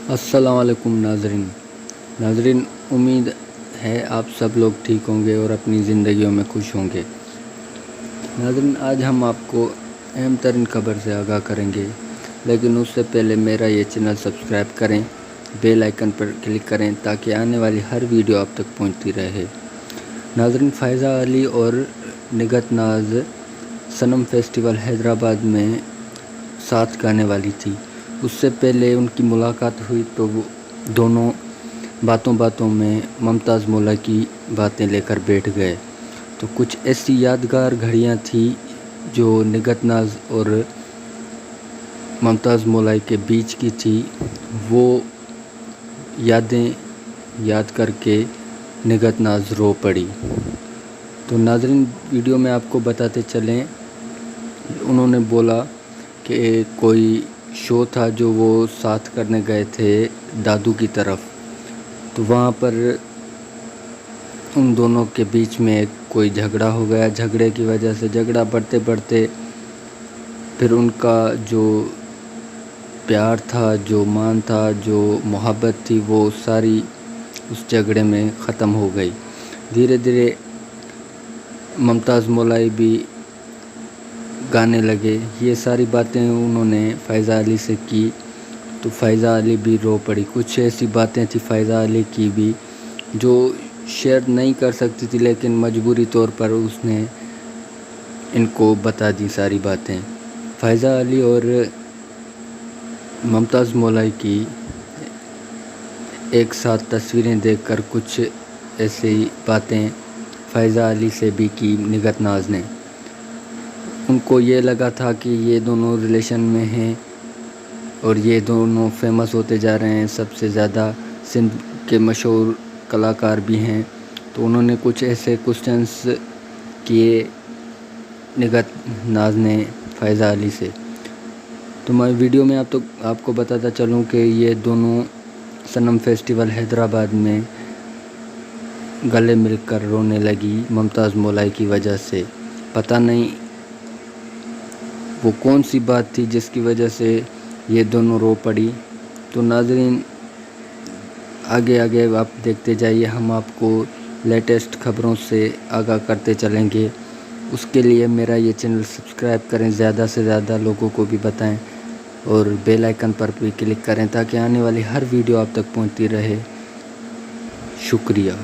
अस्सलाम वालेकुम नाज़रीन, उम्मीद है आप सब लोग ठीक होंगे और अपनी ज़िंदगियों में खुश होंगे। नाज़रीन, आज हम आपको अहम तरीन खबर से आगाह करेंगे, लेकिन उससे पहले मेरा ये चैनल सब्सक्राइब करें, बेल आइकन पर क्लिक करें ताकि आने वाली हर वीडियो आप तक पहुंचती रहे। नाज़रीन, फ़ायज़ा अली और निगत नाज़ सनम फेस्टिवल हैदराबाद में साथ गाने वाली थी। उससे पहले उनकी मुलाकात हुई तो वो दोनों बातों बातों में मुमताज़ मौला की बातें लेकर बैठ गए। तो कुछ ऐसी यादगार घड़ियां थी जो निगत नाज़ और मुमताज़ मौला के बीच की थी। वो यादें याद करके निगत नाज़ रो पड़ी। तो नाज़रीन, वीडियो में आपको बताते चलें, उन्होंने बोला कि कोई शो था जो वो साथ करने गए थे दादू की तरफ, तो वहाँ पर उन दोनों के बीच में कोई झगड़ा हो गया। झगड़े की वजह से झगड़ा बढ़ते बढ़ते फिर उनका जो प्यार था, जो मान था, जो मोहब्बत थी, वो सारी उस झगड़े में ख़त्म हो गई। धीरे धीरे मुमताज़ मौलाई भी गाने लगे। ये सारी बातें उन्होंने फ़ायज़ा अली से की तो फ़ायज़ा अली भी रो पड़ी। कुछ ऐसी बातें थी फ़ायज़ा अली की भी जो शेयर नहीं कर सकती थी, लेकिन मजबूरी तौर पर उसने इनको बता दी सारी बातें। फ़ायज़ा अली और मुमताज़ मौलाई की एक साथ तस्वीरें देखकर कुछ ऐसी बातें फ़ायज़ा अली से भी की निगत नाज़ ने। उनको ये लगा था कि ये दोनों रिलेशन में हैं और ये दोनों फेमस होते जा रहे हैं, सबसे ज़्यादा सिंध के मशहूर कलाकार भी हैं। तो उन्होंने कुछ ऐसे क्वेश्चंस किए निगत नाज़ ने फ़ायज़ा अली से। तो मैं वीडियो में आपको बताता चलूँ कि ये दोनों सनम फेस्टिवल हैदराबाद में गले मिलकर रोने लगी मुमताज़ मौलाई की वजह से। पता नहीं वो कौन सी बात थी जिसकी वजह से ये दोनों रो पड़ी। तो नाज़रीन, आगे आगे आप देखते जाइए, हम आपको लेटेस्ट खबरों से आगाह करते चलेंगे। उसके लिए मेरा ये चैनल सब्सक्राइब करें, ज़्यादा से ज़्यादा लोगों को भी बताएं और बेल आइकन पर भी क्लिक करें ताकि आने वाली हर वीडियो आप तक पहुंचती रहे। शुक्रिया।